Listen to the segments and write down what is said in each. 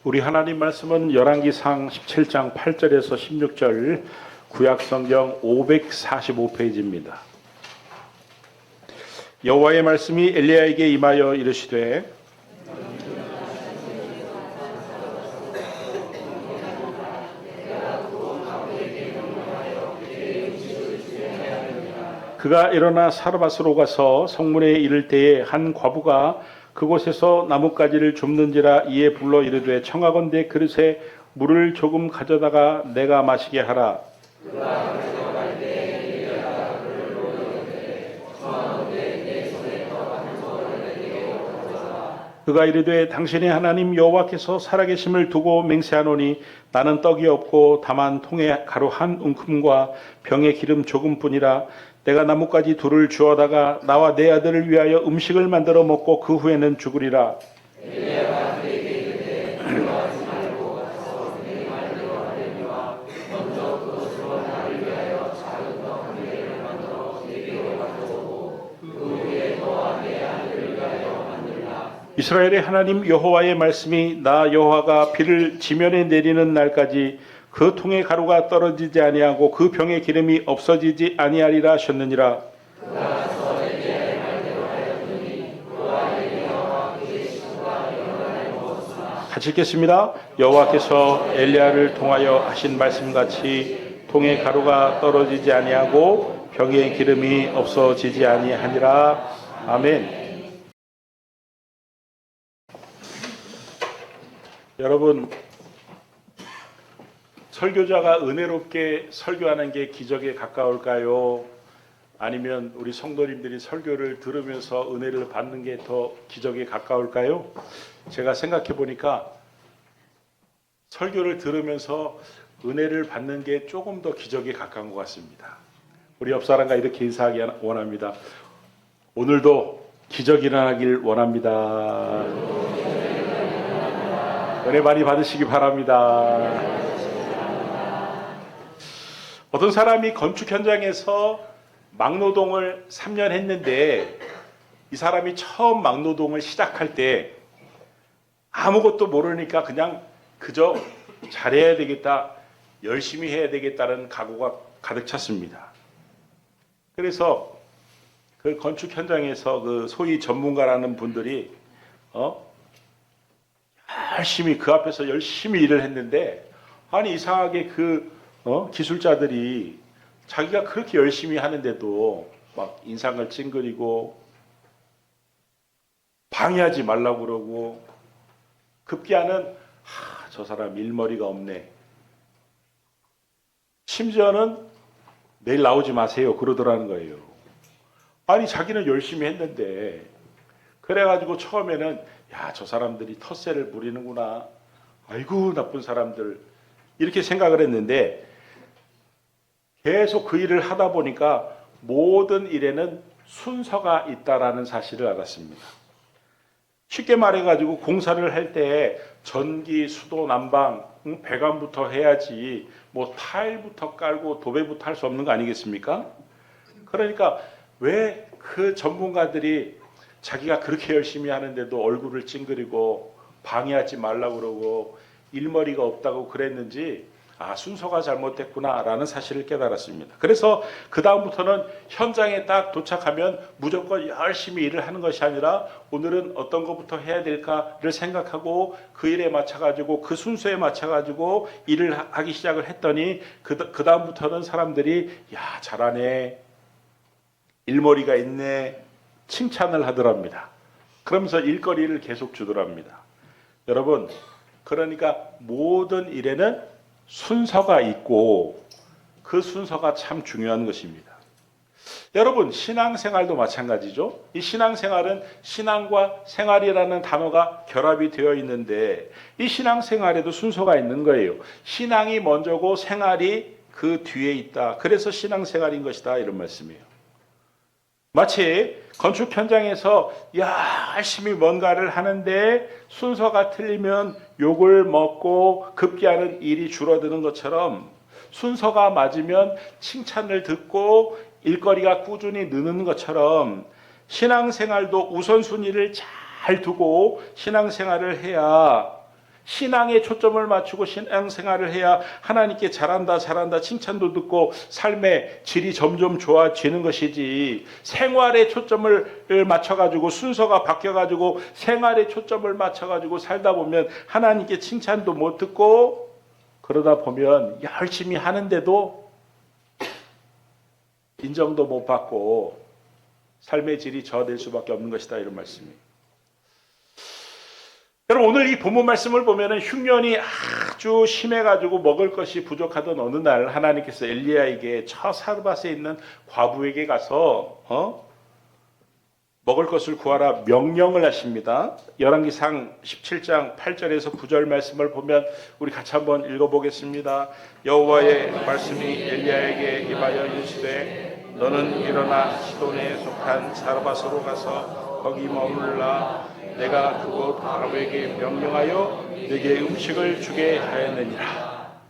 우리 하나님 말씀은 열왕기상 17장 8절에서 16절 구약성경 545페이지입니다. 여호와의 말씀이 엘리야에게 임하여 이르시되 그가 일어나 사르밧으로 가서 성문에 이를 때에 한 과부가 그곳에서 나뭇가지를 줍는지라 이에 불러 이르되 청하건대 그릇에 물을 조금 가져다가 내가 마시게 하라. 그가 이르되 당신의 하나님 여호와께서 살아계심을 두고 맹세하노니 나는 떡이 없고 다만 통에 가루 한 움큼과 병에 기름 조금뿐이라. 내가 나뭇가지 둘을 주어다가 나와 내 아들을 위하여 음식을 만들어 먹고 그 후에는 죽으리라. 이스라엘의 하나님 여호와의 말씀이 나 여호와가 비를 지면에 내리는 날까지 그 통의 가루가 떨어지지 아니하고 그 병의 기름이 없어지지 아니하리라 하셨느니라. 같이 읽겠습니다. 여호와께서 엘리야를 통하여 하신 말씀같이 통의 가루가 떨어지지 아니하고 병의 기름이 없어지지 아니하니라. 아멘. 여러분, 설교자가 은혜롭게 설교하는 게 기적에 가까울까요? 아니면 우리 성도님들이 설교를 들으면서 은혜를 받는 게 더 기적에 가까울까요? 제가 생각해 보니까 설교를 들으면서 은혜를 받는 게 조금 더 기적에 가까운 것 같습니다. 우리 옆 사람과 이렇게 인사하기 원합니다. 오늘도 기적이 일어나길 원합니다. 은혜 많이 받으시기 바랍니다. 어떤 사람이 건축 현장에서 막노동을 3년 했는데 이 사람이 처음 막노동을 시작할 때 아무것도 모르니까 그냥 그저 잘해야 되겠다, 열심히 해야 되겠다는 각오가 가득 찼습니다. 그래서 그 건축 현장에서 그 소위 전문가라는 분들이 열심히 그 앞에서 열심히 일을 했는데 아니 이상하게 기술자들이 자기가 그렇게 열심히 하는데도 막 인상을 찡그리고 방해하지 말라고 그러고 급기야는 저 사람 일머리가 없네. 심지어는 내일 나오지 마세요 그러더라는 거예요. 아니 자기는 열심히 했는데 그래가지고 처음에는 저 사람들이 텃세를 부리는구나. 아이고 나쁜 사람들 이렇게 생각을 했는데 계속 그 일을 하다 보니까 모든 일에는 순서가 있다라는 사실을 알았습니다. 쉽게 말해가지고 공사를 할 때 전기, 수도, 난방, 배관부터 해야지 뭐 타일부터 깔고 도배부터 할 수 없는 거 아니겠습니까? 그러니까 왜 그 전문가들이 자기가 그렇게 열심히 하는데도 얼굴을 찡그리고 방해하지 말라고 그러고 일머리가 없다고 그랬는지 순서가 잘못됐구나라는 사실을 깨달았습니다. 그래서 그 다음부터는 현장에 딱 도착하면 무조건 열심히 일을 하는 것이 아니라 오늘은 어떤 것부터 해야 될까를 생각하고 그 일에 맞춰가지고 그 순서에 맞춰가지고 일을 하기 시작을 했더니 그 다음부터는 사람들이 잘하네, 일머리가 있네 칭찬을 하더랍니다. 그러면서 일거리를 계속 주더랍니다. 여러분, 그러니까 모든 일에는 순서가 있고 그 순서가 참 중요한 것입니다. 여러분, 신앙생활도 마찬가지죠. 이 신앙생활은 신앙과 생활이라는 단어가 결합이 되어 있는데 이 신앙생활에도 순서가 있는 거예요. 신앙이 먼저고 생활이 그 뒤에 있다. 그래서 신앙생활인 것이다 이런 말씀이에요. 마치 건축 현장에서 열심히 뭔가를 하는데 순서가 틀리면 욕을 먹고 급기야는 일이 줄어드는 것처럼 순서가 맞으면 칭찬을 듣고 일거리가 꾸준히 느는 것처럼 신앙생활도 우선순위를 잘 두고 신앙생활을 해야 신앙에 초점을 맞추고 신앙생활을 해야 하나님께 잘한다 잘한다 칭찬도 듣고 삶의 질이 점점 좋아지는 것이지, 생활에 초점을 맞춰가지고 순서가 바뀌어가지고 생활에 초점을 맞춰가지고 살다 보면 하나님께 칭찬도 못 듣고, 그러다 보면 열심히 하는데도 인정도 못 받고 삶의 질이 저하될 수밖에 없는 것이다, 이런 말씀이에요. 여러분, 오늘 이 본문 말씀을 보면은 흉년이 아주 심해가지고 먹을 것이 부족하던 어느 날 하나님께서 엘리야에게 저 사르밧에 있는 과부에게 가서 먹을 것을 구하라 명령을 하십니다. 열왕기상 17장 8절에서 9절 말씀을 보면 우리 같이 한번 읽어보겠습니다. 여호와의 말씀이 엘리야에게 임하여 이르시되 너는 일어나 시돈에 속한 사르밧으로 가서 거기 머물라. 내가 그곳 과부에게 명령하여 네게 음식을 주게 하였느니라.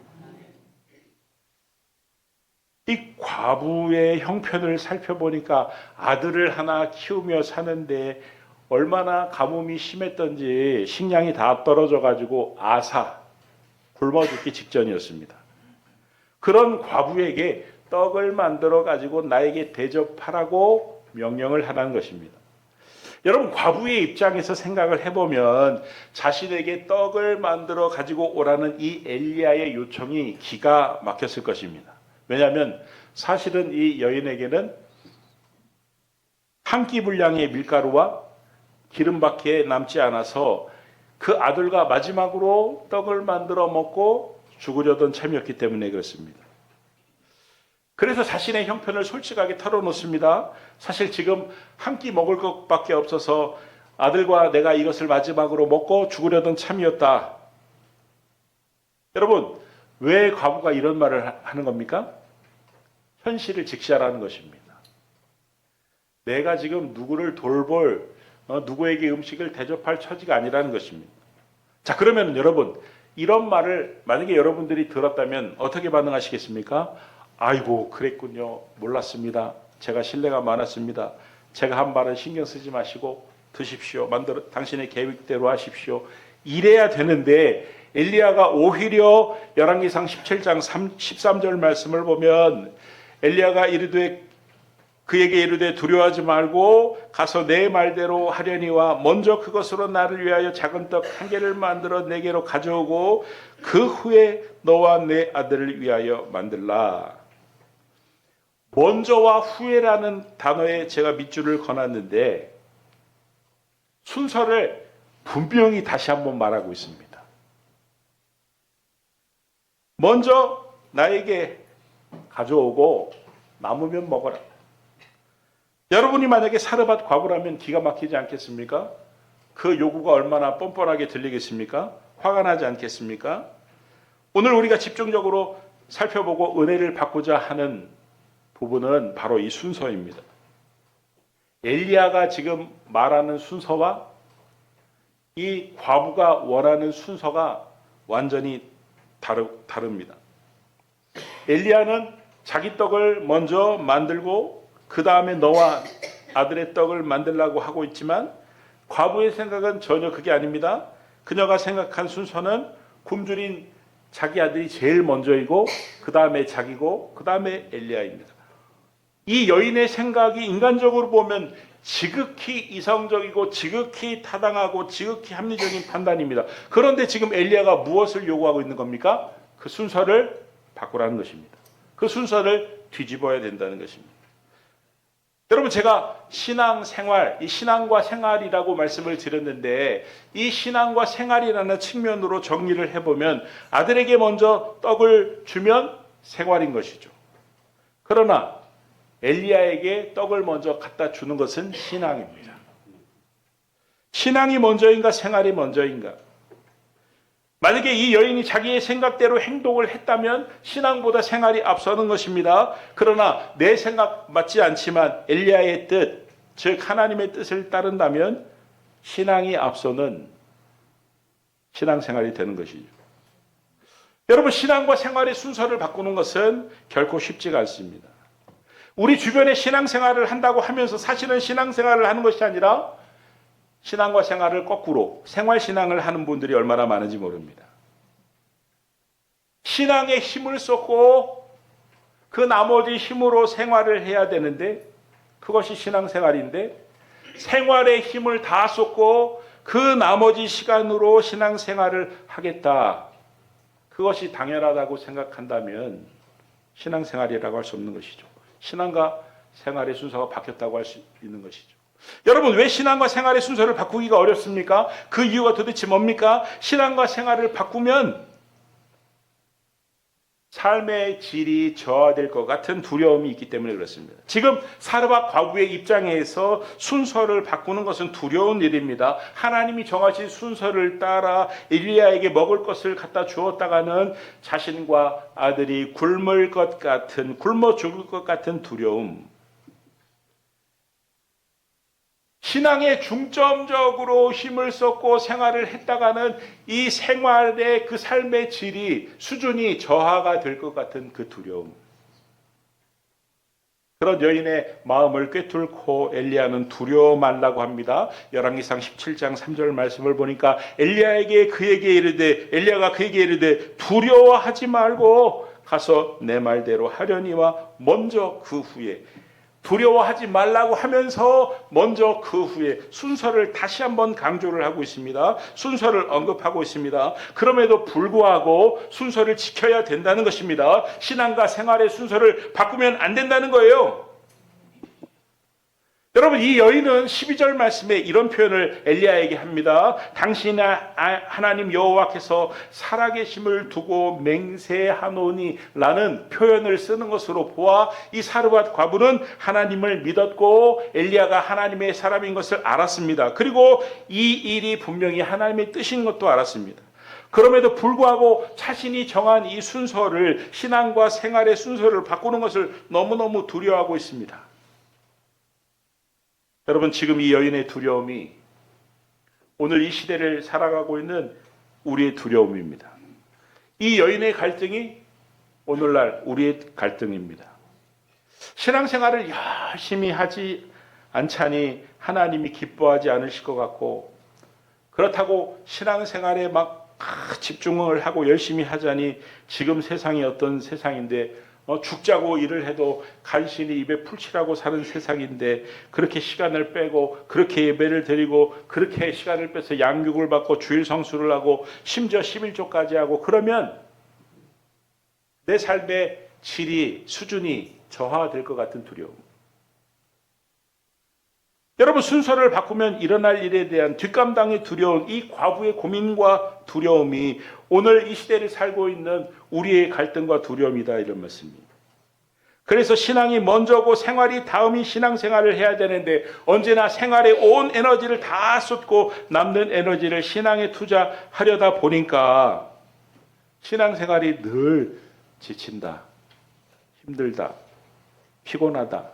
이 과부의 형편을 살펴보니까 아들을 하나 키우며 사는데 얼마나 가뭄이 심했던지 식량이 다 떨어져 가지고 굶어 죽기 직전이었습니다. 그런 과부에게 떡을 만들어 가지고 나에게 대접하라고 명령을 하라는 것입니다. 여러분, 과부의 입장에서 생각을 해보면 자신에게 떡을 만들어 가지고 오라는 이 엘리야의 요청이 기가 막혔을 것입니다. 왜냐하면 사실은 이 여인에게는 한 끼 분량의 밀가루와 기름밖에 남지 않아서 그 아들과 마지막으로 떡을 만들어 먹고 죽으려던 참이었기 때문에 그렇습니다. 그래서 자신의 형편을 솔직하게 털어놓습니다. 사실 지금 한 끼 먹을 것밖에 없어서 아들과 내가 이것을 마지막으로 먹고 죽으려던 참이었다. 여러분, 왜 과부가 이런 말을 하는 겁니까? 현실을 직시하라는 것입니다. 내가 지금 누구를 돌볼, 누구에게 음식을 대접할 처지가 아니라는 것입니다. 자, 그러면 여러분, 이런 말을 만약에 여러분들이 들었다면 어떻게 반응하시겠습니까? 아이고, 그랬군요. 몰랐습니다. 제가 신뢰가 많았습니다. 제가 한 말은 신경 쓰지 마시고 드십시오. 당신의 계획대로 하십시오. 이래야 되는데 엘리야가 오히려 열왕기상 17장 13절 말씀을 보면 엘리야가 그에게 이르되 두려워하지 말고 가서 내 말대로 하려니와 먼저 그것으로 나를 위하여 작은 떡 한 개를 만들어 내게로 가져오고 그 후에 너와 내 아들을 위하여 만들라. 먼저와 후에라는 단어에 제가 밑줄을 그어놨는데 순서를 분명히 다시 한번 말하고 있습니다. 먼저 나에게 가져오고 남으면 먹어라. 여러분이 만약에 사르밧 과부라면 기가 막히지 않겠습니까? 그 요구가 얼마나 뻔뻔하게 들리겠습니까? 화가 나지 않겠습니까? 오늘 우리가 집중적으로 살펴보고 은혜를 받고자 하는 부분은 바로 이 순서입니다. 엘리야가 지금 말하는 순서와 이 과부가 원하는 순서가 완전히 다릅니다. 엘리야는 자기 떡을 먼저 만들고 그 다음에 너와 아들의 떡을 만들라고 하고 있지만 과부의 생각은 전혀 그게 아닙니다. 그녀가 생각한 순서는 굶주린 자기 아들이 제일 먼저이고 그 다음에 자기고 그 다음에 엘리야입니다. 이 여인의 생각이 인간적으로 보면 지극히 이성적이고 지극히 타당하고 지극히 합리적인 판단입니다. 그런데 지금 엘리야가 무엇을 요구하고 있는 겁니까? 그 순서를 바꾸라는 것입니다. 그 순서를 뒤집어야 된다는 것입니다. 여러분, 제가 신앙생활, 이 신앙과 생활이라고 말씀을 드렸는데 이 신앙과 생활이라는 측면으로 정리를 해보면 아들에게 먼저 떡을 주면 생활인 것이죠. 그러나 엘리야에게 떡을 먼저 갖다 주는 것은 신앙입니다. 신앙이 먼저인가 생활이 먼저인가? 만약에 이 여인이 자기의 생각대로 행동을 했다면 신앙보다 생활이 앞서는 것입니다. 그러나 내 생각 맞지 않지만 엘리야의 뜻, 즉 하나님의 뜻을 따른다면 신앙이 앞서는 신앙생활이 되는 것이죠. 여러분, 신앙과 생활의 순서를 바꾸는 것은 결코 쉽지가 않습니다. 우리 주변에 신앙생활을 한다고 하면서 사실은 신앙생활을 하는 것이 아니라 신앙과 생활을 거꾸로 생활신앙을 하는 분들이 얼마나 많은지 모릅니다. 신앙에 힘을 쏟고 그 나머지 힘으로 생활을 해야 되는데 그것이 신앙생활인데 생활에 힘을 다 쏟고 그 나머지 시간으로 신앙생활을 하겠다. 그것이 당연하다고 생각한다면 신앙생활이라고 할 수 없는 것이죠. 신앙과 생활의 순서가 바뀌었다고 할 수 있는 것이죠. 여러분, 왜 신앙과 생활의 순서를 바꾸기가 어렵습니까? 그 이유가 도대체 뭡니까? 신앙과 생활을 바꾸면 삶의 질이 저하될 것 같은 두려움이 있기 때문에 그렇습니다. 지금 사르밧 과부의 입장에서 순서를 바꾸는 것은 두려운 일입니다. 하나님이 정하신 순서를 따라 엘리야에게 먹을 것을 갖다 주었다가는 자신과 아들이 굶어 죽을 것 같은 두려움. 신앙에 중점적으로 힘을 쏟고 생활을 했다가는 이 생활의 그 삶의 질이 수준이 저하가 될 것 같은 그 두려움. 그런 여인의 마음을 꿰뚫고 엘리야는 두려워 말라고 합니다. 열왕기상 17장 3절 말씀을 보니까 엘리야가 그에게 이르되 두려워하지 말고 가서 내 말대로 하려니와 먼저 그 후에 두려워하지 말라고 하면서 먼저 그 후에 순서를 다시 한번 강조를 하고 있습니다. 순서를 언급하고 있습니다. 그럼에도 불구하고 순서를 지켜야 된다는 것입니다. 신앙과 생활의 순서를 바꾸면 안 된다는 거예요. 여러분, 이 여인은 12절 말씀에 이런 표현을 엘리야에게 합니다. 당신의 하나님 여호와께서 살아계심을 두고 맹세하노니 라는 표현을 쓰는 것으로 보아 이 사르밧 과부는 하나님을 믿었고 엘리야가 하나님의 사람인 것을 알았습니다. 그리고 이 일이 분명히 하나님의 뜻인 것도 알았습니다. 그럼에도 불구하고 자신이 정한 이 순서를, 신앙과 생활의 순서를 바꾸는 것을 너무너무 두려워하고 있습니다. 여러분, 지금 이 여인의 두려움이 오늘 이 시대를 살아가고 있는 우리의 두려움입니다. 이 여인의 갈등이 오늘날 우리의 갈등입니다. 신앙생활을 열심히 하지 않자니 하나님이 기뻐하지 않으실 것 같고, 그렇다고 신앙생활에 막 집중을 하고 열심히 하자니 지금 세상이 어떤 세상인데 죽자고 일을 해도 간신히 입에 풀칠하고 사는 세상인데 그렇게 시간을 빼고 그렇게 예배를 드리고 그렇게 시간을 빼서 양육을 받고 주일 성수를 하고 심지어 11조까지 하고 그러면 내 삶의 질이 수준이 저하될 것 같은 두려움. 여러분, 순서를 바꾸면 일어날 일에 대한 뒷감당이 두려운 이 과부의 고민과 두려움이 오늘 이 시대를 살고 있는 우리의 갈등과 두려움이다, 이런 말씀입니다. 그래서 신앙이 먼저고 생활이 다음이 신앙생활을 해야 되는데 언제나 생활에 온 에너지를 다 쏟고 남는 에너지를 신앙에 투자하려다 보니까 신앙생활이 늘 지친다, 힘들다, 피곤하다,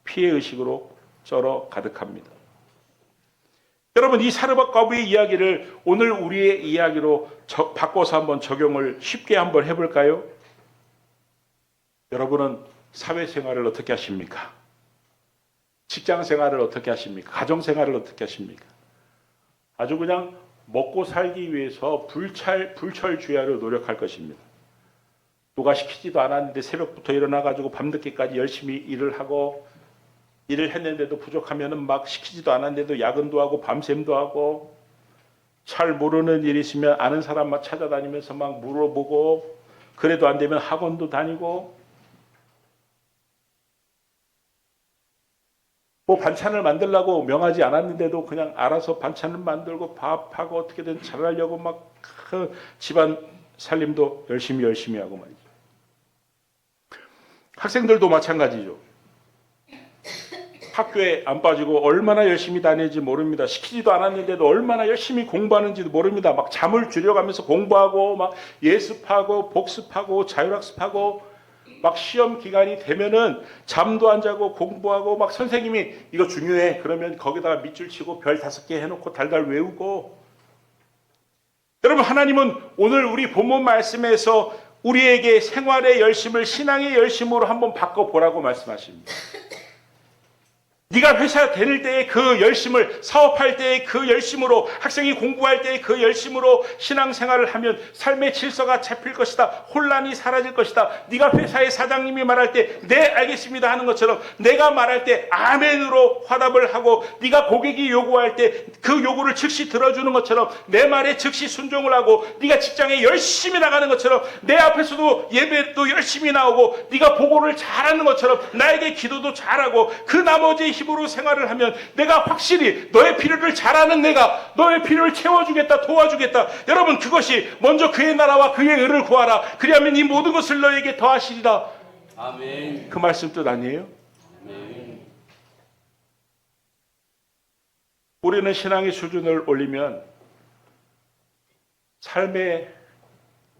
피해의식으로 쩔어 가득합니다. 여러분, 이 사르밧 과부의 이야기를 오늘 우리의 이야기로 바꿔서 한번 적용을 쉽게 한번 해볼까요? 여러분은 사회생활을 어떻게 하십니까? 직장생활을 어떻게 하십니까? 가정생활을 어떻게 하십니까? 아주 그냥 먹고 살기 위해서 불철주야로 노력할 것입니다. 누가 시키지도 않았는데 새벽부터 일어나가지고 밤늦게까지 열심히 일을 하고, 일을 했는데도 부족하면은 막 시키지도 않았는데도 야근도 하고 밤샘도 하고, 잘 모르는 일이 있으면 아는 사람만 찾아다니면서 막 물어보고, 그래도 안 되면 학원도 다니고, 뭐 반찬을 만들려고 명하지 않았는데도 그냥 알아서 반찬을 만들고 밥하고 어떻게든 잘하려고 막 집안 살림도 열심히 하고 말이죠. 학생들도 마찬가지죠. 학교에 안 빠지고 얼마나 열심히 다니는지 모릅니다. 시키지도 않았는데도 얼마나 열심히 공부하는지도 모릅니다. 막 잠을 줄여가면서 공부하고 막 예습하고 복습하고 자율학습하고 막 시험 기간이 되면은 잠도 안 자고 공부하고 막 선생님이 이거 중요해 그러면 거기다가 밑줄 치고 별 5개 해놓고 달달 외우고. 여러분, 하나님은 오늘 우리 본문 말씀에서 우리에게 생활의 열심을 신앙의 열심으로 한번 바꿔보라고 말씀하십니다. 네가 회사 다닐 때의 그 열심을, 사업할 때의 그 열심으로, 학생이 공부할 때의 그 열심으로 신앙생활을 하면 삶의 질서가 잡힐 것이다. 혼란이 사라질 것이다. 네가 회사의 사장님이 말할 때 네 알겠습니다 하는 것처럼, 내가 말할 때 아멘으로 화답을 하고, 네가 고객이 요구할 때 그 요구를 즉시 들어주는 것처럼 내 말에 즉시 순종을 하고, 네가 직장에 열심히 나가는 것처럼 내 앞에서도 예배도 열심히 나오고, 네가 보고를 잘하는 것처럼 나에게 기도도 잘하고, 그 나머지 힘으로 생활을 하면 내가 확실히 너의 필요를 잘하는 내가 너의 필요를 채워주겠다, 도와주겠다. 여러분, 그것이 먼저 그의 나라와 그의 의를 구하라. 그리하면 이 모든 것을 너에게 더하시리라. 아멘. 그 말씀 뜻 아니에요? 아멘. 우리는 신앙의 수준을 올리면 삶의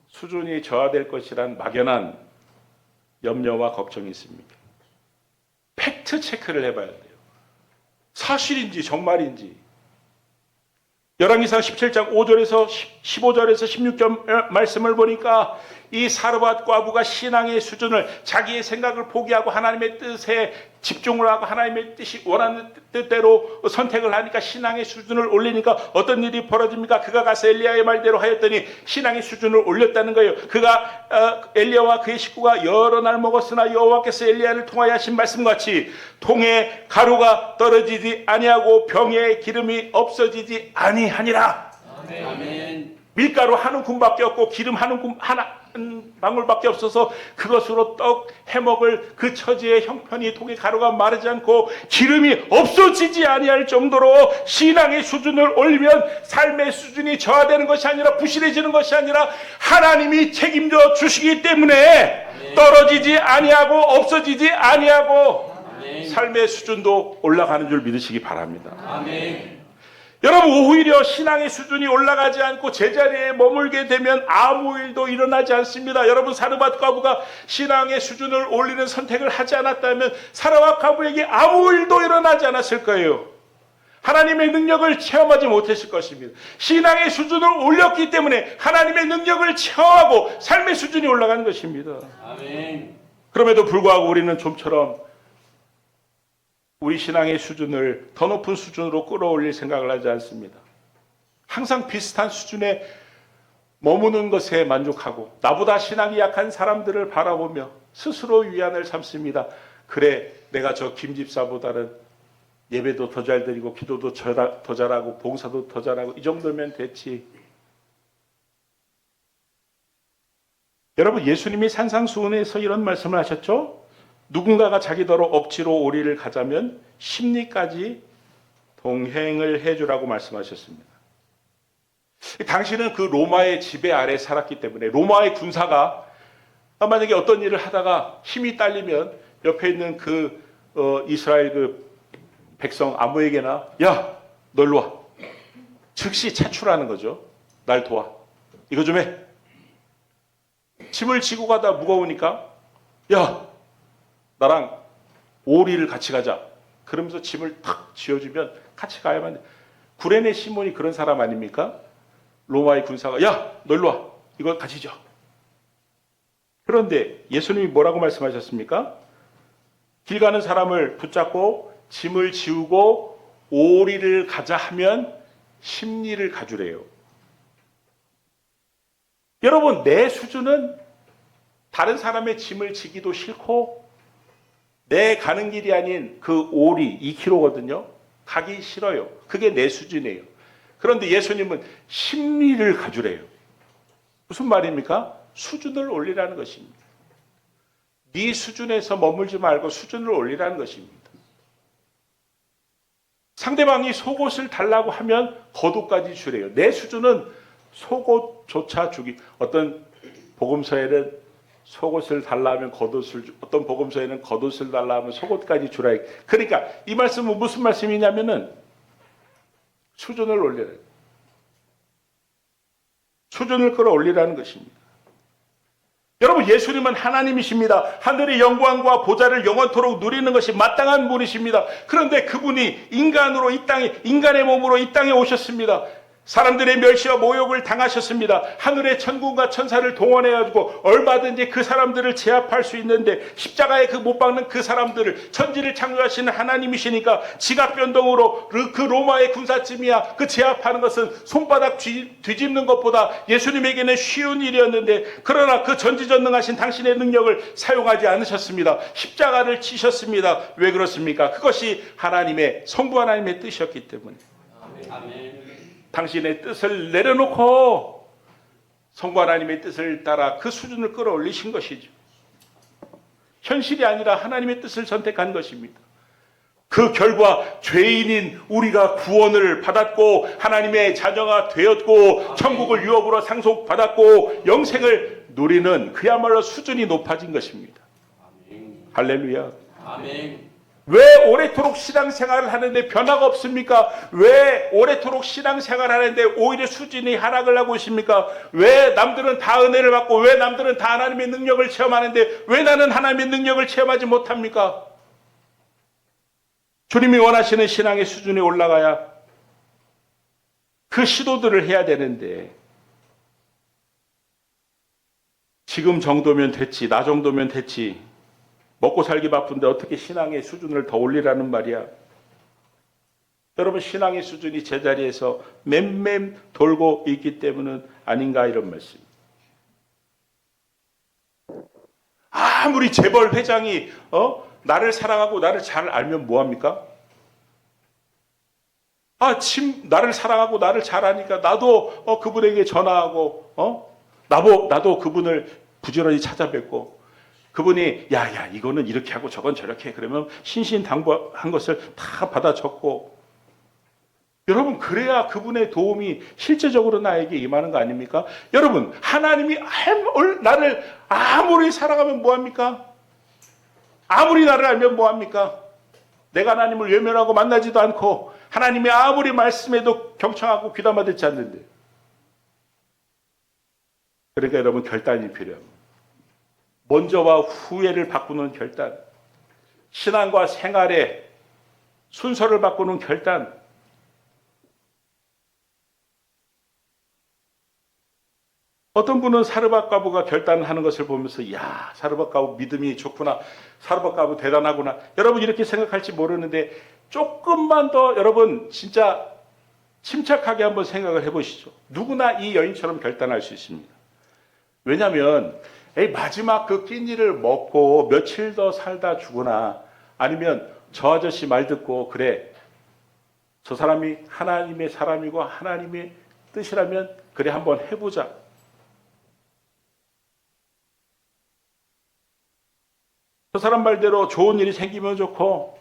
수준이 저하될 것이란 막연한 염려와 걱정이 있습니다. 팩트 체크를 해봐야 돼요. 사실인지 정말인지. 열왕기상 17장 5절에서 15절에서 16절 말씀을 보니까 이 사르밧 과부가 신앙의 수준을, 자기의 생각을 포기하고 하나님의 뜻에 집중을 하고 하나님의 뜻이 원하는 뜻대로 선택을 하니까 신앙의 수준을 올리니까 어떤 일이 벌어집니까? 그가 가서 엘리야의 말대로 하였더니 신앙의 수준을 올렸다는 거예요. 그가 엘리야와 그의 식구가 여러 날 먹었으나 여호와께서 엘리야를 통하여 하신 말씀같이 통에 가루가 떨어지지 아니하고 병에 기름이 없어지지 아니하니라. 아멘. 밀가루 한 움큼밖에 없고 기름 한 방울밖에 없어서 그것으로 떡 해먹을 그 처지의 형편이, 통에 가루가 마르지 않고 기름이 없어지지 아니할 정도로 신앙의 수준을 올리면 삶의 수준이 저하되는 것이 아니라, 부실해지는 것이 아니라 하나님이 책임져 주시기 때문에 떨어지지 아니하고 없어지지 아니하고 삶의 수준도 올라가는 줄 믿으시기 바랍니다. 아멘. 여러분, 오히려 신앙의 수준이 올라가지 않고 제자리에 머물게 되면 아무 일도 일어나지 않습니다. 여러분, 사르밧 과부가 신앙의 수준을 올리는 선택을 하지 않았다면 사르밧 과부에게 아무 일도 일어나지 않았을 거예요. 하나님의 능력을 체험하지 못했을 것입니다. 신앙의 수준을 올렸기 때문에 하나님의 능력을 체험하고 삶의 수준이 올라가는 것입니다. 아멘. 그럼에도 불구하고 우리는 좀처럼 우리 신앙의 수준을 더 높은 수준으로 끌어올릴 생각을 하지 않습니다. 항상 비슷한 수준에 머무는 것에 만족하고 나보다 신앙이 약한 사람들을 바라보며 스스로 위안을 삼습니다. 그래, 내가 저 김 집사보다는 예배도 더 잘 드리고 기도도 더 잘하고 봉사도 더 잘하고 이 정도면 됐지. 여러분, 예수님이 산상수훈에서 이런 말씀을 하셨죠? 누군가가 자기더러 억지로 오리를 가자면 심리까지 동행을 해주라고 말씀하셨습니다. 당신은 그 로마의 지배 아래 살았기 때문에 로마의 군사가 만약에 어떤 일을 하다가 힘이 딸리면 옆에 있는 그 이스라엘 그 백성 아무에게나 야, 너 일로 와. 즉시 차출하는 거죠. 날 도와. 이거 좀 해. 짐을 지고 가다 무거우니까 야, 나랑 오리를 같이 가자. 그러면서 짐을 탁 쥐어주면 같이 가야만 돼. 구레네 시몬이 그런 사람 아닙니까? 로마의 군사가 야, 너 일로 와. 이거 같이 줘. 그런데 예수님이 뭐라고 말씀하셨습니까? 길 가는 사람을 붙잡고 짐을 지우고 오리를 가자 하면 심리를 가주래요. 여러분, 내 수준은 다른 사람의 짐을 지기도 싫고 내 가는 길이 아닌 그 오리 2km거든요. 가기 싫어요. 그게 내 수준이에요. 그런데 예수님은 심리를 가주래요. 무슨 말입니까? 수준을 올리라는 것입니다. 네 수준에서 머물지 말고 수준을 올리라는 것입니다. 상대방이 속옷을 달라고 하면 겉옷까지 주래요. 내 수준은 속옷조차 주기. 어떤 복음서에는 속옷을 달라 하면 겉옷을 주, 어떤 복음서에는 겉옷을 달라 하면 속옷까지 주라. 그러니까 이 말씀은 무슨 말씀이냐면은 수준을 올리라. 수준을 끌어올리라는 것입니다. 여러분, 예수님은 하나님이십니다. 하늘의 영광과 보좌를 영원토록 누리는 것이 마땅한 분이십니다. 그런데 그분이 인간으로 이 땅에, 인간의 몸으로 이 땅에 오셨습니다. 사람들의 멸시와 모욕을 당하셨습니다. 하늘의 천군과 천사를 동원해가지고 얼마든지 그 사람들을 제압할 수 있는데 십자가에 그 못 박는 그 사람들을 천지를 창조하시는 하나님이시니까 지각 변동으로 그 로마의 군사쯤이야 그 제압하는 것은 손바닥 뒤집는 것보다 예수님에게는 쉬운 일이었는데 그러나 그 전지전능하신 당신의 능력을 사용하지 않으셨습니다. 십자가를 치셨습니다. 왜 그렇습니까? 그것이 하나님의 성부 하나님의 뜻이었기 때문에 아멘. 당신의 뜻을 내려놓고 성부 하나님의 뜻을 따라 그 수준을 끌어올리신 것이죠. 현실이 아니라 하나님의 뜻을 선택한 것입니다. 그 결과 죄인인 우리가 구원을 받았고 하나님의 자녀가 되었고 천국을 유업으로 상속받았고 영생을 누리는 그야말로 수준이 높아진 것입니다. 할렐루야. 아멘. 왜 오래도록 신앙생활을 하는데 변화가 없습니까? 왜 오래도록 신앙생활을 하는데 오히려 수준이 하락을 하고 있습니까? 왜 남들은 다 은혜를 받고 왜 남들은 다 하나님의 능력을 체험하는데 왜 나는 하나님의 능력을 체험하지 못합니까? 주님이 원하시는 신앙의 수준에 올라가야 그 시도들을 해야 되는데 지금 정도면 됐지, 나 정도면 됐지, 먹고 살기 바쁜데 어떻게 신앙의 수준을 더 올리라는 말이야. 여러분 신앙의 수준이 제자리에서 맴맴 돌고 있기 때문은 아닌가 이런 말씀. 아무리 재벌 회장이 나를 사랑하고 나를 잘 알면 뭐합니까? 나를 사랑하고 나를 잘 아니까 나도 그분에게 전화하고 나도 그분을 부지런히 찾아뵙고 그분이 야 이거는 이렇게 하고 저건 저렇게 해. 그러면 신신당부한 것을 다 받아 적고 여러분 그래야 그분의 도움이 실제적으로 나에게 임하는 거 아닙니까? 여러분 하나님이 나를 아무리 사랑하면 뭐합니까? 아무리 나를 알면 뭐합니까? 내가 하나님을 외면하고 만나지도 않고 하나님이 아무리 말씀해도 경청하고 귀담아 듣지 않는데 그러니까 여러분 결단이 필요합니다. 먼저와 후회를 바꾸는 결단, 신앙과 생활의 순서를 바꾸는 결단. 어떤 분은 사르밧가부가 결단하는 것을 보면서 야 사르밧가부 믿음이 좋구나, 사르밧가부 대단하구나. 여러분 이렇게 생각할지 모르는데 조금만 더 여러분 진짜 침착하게 한번 생각을 해보시죠. 누구나 이 여인처럼 결단할 수 있습니다. 왜냐하면 마지막 그 끼니를 먹고 며칠 더 살다 죽으나 아니면 저 아저씨 말 듣고 그래 저 사람이 하나님의 사람이고 하나님의 뜻이라면 그래 한번 해보자. 저 사람 말대로 좋은 일이 생기면 좋고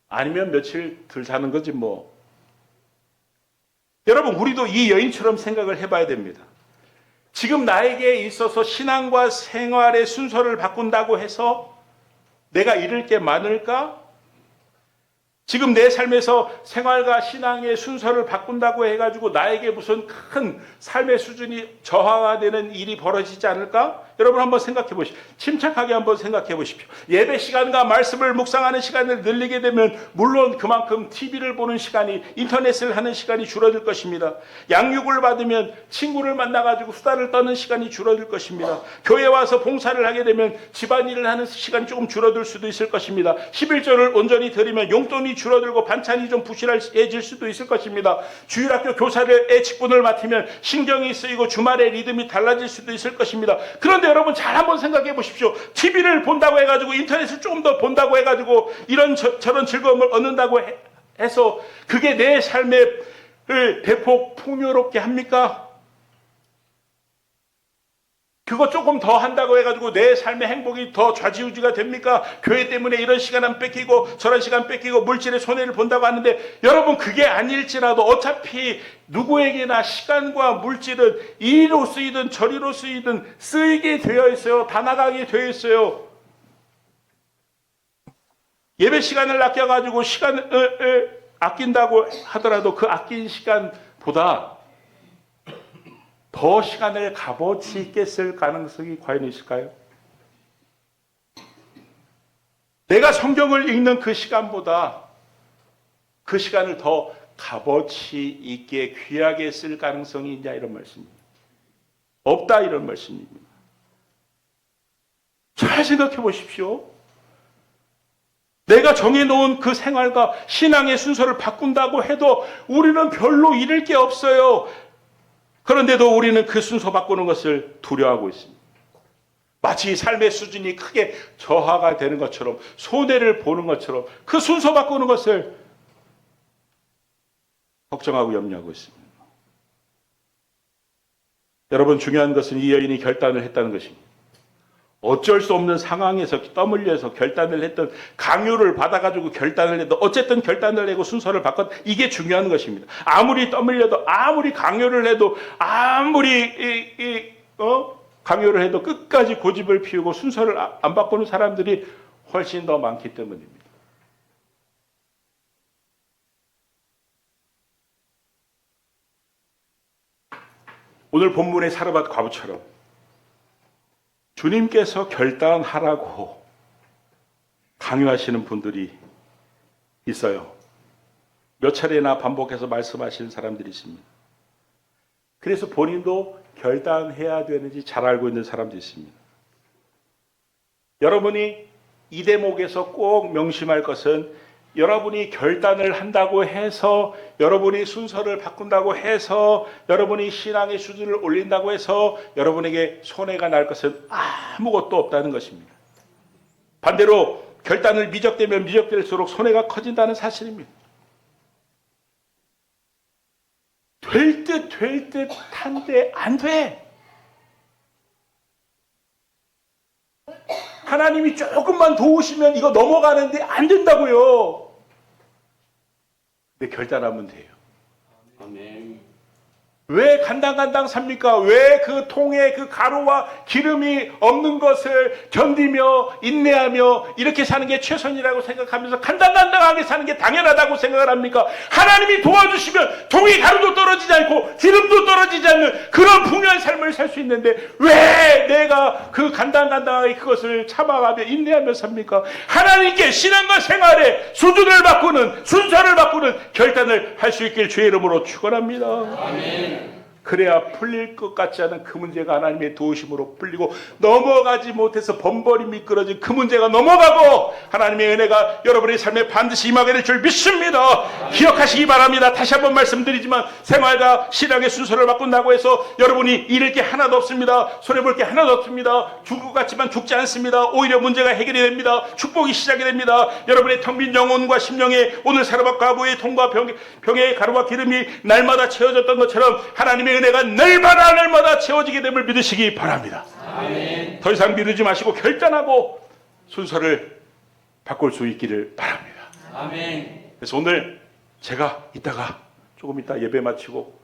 아니면 며칠 덜 사는 거지 뭐. 여러분 우리도 이 여인처럼 생각을 해봐야 됩니다. 지금 나에게 있어서 신앙과 생활의 순서를 바꾼다고 해서 내가 잃을 게 많을까? 지금 내 삶에서 생활과 신앙의 순서를 바꾼다고 해가지고 나에게 무슨 큰 삶의 수준이 저하가 되는 일이 벌어지지 않을까? 여러분 한번 생각해 보십시오. 침착하게 한번 생각해 보십시오. 예배 시간과 말씀을 묵상하는 시간을 늘리게 되면 물론 그만큼 TV를 보는 시간이, 인터넷을 하는 시간이 줄어들 것입니다. 양육을 받으면 친구를 만나가지고 수다를 떠는 시간이 줄어들 것입니다. 교회 와서 봉사를 하게 되면 집안일을 하는 시간이 조금 줄어들 수도 있을 것입니다. 11조를 온전히 드리면 용돈이 줄어들고 반찬이 좀 부실해질 수도 있을 것입니다. 주일학교 교사의 직분을 맡으면 신경이 쓰이고 주말의 리듬이 달라질 수도 있을 것입니다. 그런데 여러분 잘 한번 생각해 보십시오. TV를 본다고 해가지고 인터넷을 조금 더 본다고 해가지고 이런 저런 즐거움을 얻는다고 해서 그게 내 삶을 대폭 풍요롭게 합니까? 그거 조금 더 한다고 해가지고 내 삶의 행복이 더 좌지우지가 됩니까? 교회 때문에 이런 시간 뺏기고 저런 시간 뺏기고 물질의 손해를 본다고 하는데 여러분 그게 아닐지라도 어차피 누구에게나 시간과 물질은 이리로 쓰이든 저리로 쓰이든 쓰이게 되어 있어요. 다 나가게 되어 있어요. 예배 시간을 아껴가지고 시간을 아낀다고 하더라도 그 아낀 시간보다 더 시간을 값어치 있게 쓸 가능성이 과연 있을까요? 내가 성경을 읽는 그 시간보다 그 시간을 더 값어치 있게 귀하게 쓸 가능성이 있냐 이런 말씀입니다. 없다 이런 말씀입니다. 잘 생각해 보십시오. 내가 정해놓은 그 생활과 신앙의 순서를 바꾼다고 해도 우리는 별로 잃을 게 없어요. 그런데도 우리는 그 순서 바꾸는 것을 두려워하고 있습니다. 마치 삶의 수준이 크게 저하가 되는 것처럼, 손해를 보는 것처럼 그 순서 바꾸는 것을 걱정하고 염려하고 있습니다. 여러분, 중요한 것은 이 여인이 결단을 했다는 것입니다. 어쩔 수 없는 상황에서 땀 흘려서 결단을 했던, 강요를 받아가지고 결단을 해도 어쨌든 결단을 내고 순서를 바꿨, 이게 중요한 것입니다. 아무리 땀 흘려도, 아무리 강요를 해도, 아무리 강요를 해도 끝까지 고집을 피우고 순서를 안 바꾸는 사람들이 훨씬 더 많기 때문입니다. 오늘 본문의 사르밧 과부처럼 주님께서 결단하라고 강요하시는 분들이 있어요. 몇 차례나 반복해서 말씀하시는 사람들이 있습니다. 그래서 본인도 결단해야 되는지 잘 알고 있는 사람도 있습니다. 여러분이 이 대목에서 꼭 명심할 것은, 여러분이 결단을 한다고 해서, 여러분이 순서를 바꾼다고 해서, 여러분이 신앙의 수준을 올린다고 해서 여러분에게 손해가 날 것은 아무것도 없다는 것입니다. 반대로 결단을 미적대면 미적될수록 손해가 커진다는 사실입니다. 될 듯 한데 안 돼. 하나님이 조금만 도우시면 이거 넘어가는데 안 된다고요. 근데 결단하면 돼요. 아멘. 왜 간당간당 삽니까? 왜 그 통에 그 가루와 기름이 없는 것을 견디며 인내하며 이렇게 사는 게 최선이라고 생각하면서 간당간당하게 사는 게 당연하다고 생각을 합니까? 하나님이 도와주시면 통에 가루도 떨어지지 않고 기름도 떨어지지 않는 그런 풍요한 삶을 살 수 있는데, 왜 내가 그 간당간당하게 그것을 참아가며 인내하며 삽니까? 하나님께 신앙과 생활의 수준을 바꾸는, 순서를 바꾸는 결단을 할 수 있길 주의 이름으로 축원합니다. 아멘. 그래야 풀릴 것 같지 않은 그 문제가 하나님의 도우심으로 풀리고, 넘어가지 못해서 번번이 미끄러진 그 문제가 넘어가고 하나님의 은혜가 여러분의 삶에 반드시 임하게 될 줄 믿습니다. 기억하시기 바랍니다. 다시 한번 말씀드리지만, 생활과 신앙의 순서를 바꾼다고 해서 여러분이 잃을 게 하나도 없습니다. 손해볼 게 하나도 없습니다. 죽을 것 같지만 죽지 않습니다. 오히려 문제가 해결이 됩니다. 축복이 시작이 됩니다. 여러분의 텅 빈 영혼과 심령에 오늘 사르밧 과부의 통과 병의 가루와 기름이 날마다 채워졌던 것처럼 하나님의 은혜가 날마다 채워지게 됨을 믿으시기 바랍니다. 아멘. 더 이상 미루지 마시고 결단하고 순서를 바꿀 수 있기를 바랍니다. 아멘. 그래서 오늘 제가 조금 이따 예배 마치고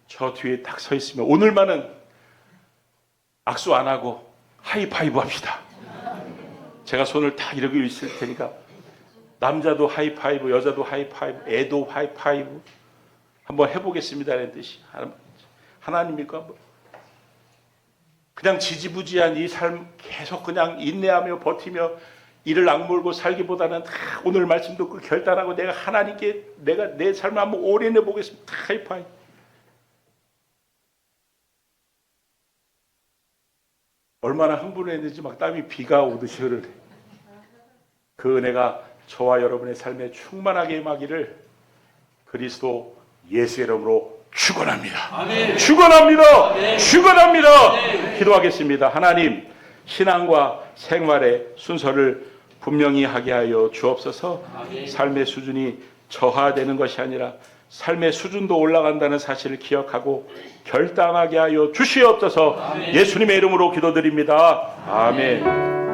저 뒤에 딱 서 있으면, 오늘만은 악수 안 하고 하이파이브 합시다. 제가 손을 딱 이러고 있을 테니까, 남자도 하이파이브, 여자도 하이파이브, 애도 하이파이브 한번 해보겠습니다라는 뜻이 하나님입니까? 그냥 지지부지한 이 삶 계속 그냥 인내하며 버티며 이를 악물고 살기보다는 오늘 말씀 듣고 결단하고 내가 하나님께 내가 내 삶을 한번 올인해 보겠습니다. 하이파이. 얼마나 흥분했는지 막 땀이 비가 오듯이 흐르네. 그 은혜가 저와 여러분의 삶에 충만하게 임하기를 그리스도 예수의 이름으로 축원합니다. 아멘. 축원합니다. 아멘. 축원합니다. 아멘. 기도하겠습니다. 하나님, 신앙과 생활의 순서를 분명히 하게 하여 주옵소서. 아멘. 삶의 수준이 저하되는 것이 아니라 삶의 수준도 올라간다는 사실을 기억하고 결단하게 하여 주시옵소서. 아멘. 예수님의 이름으로 기도드립니다. 아멘.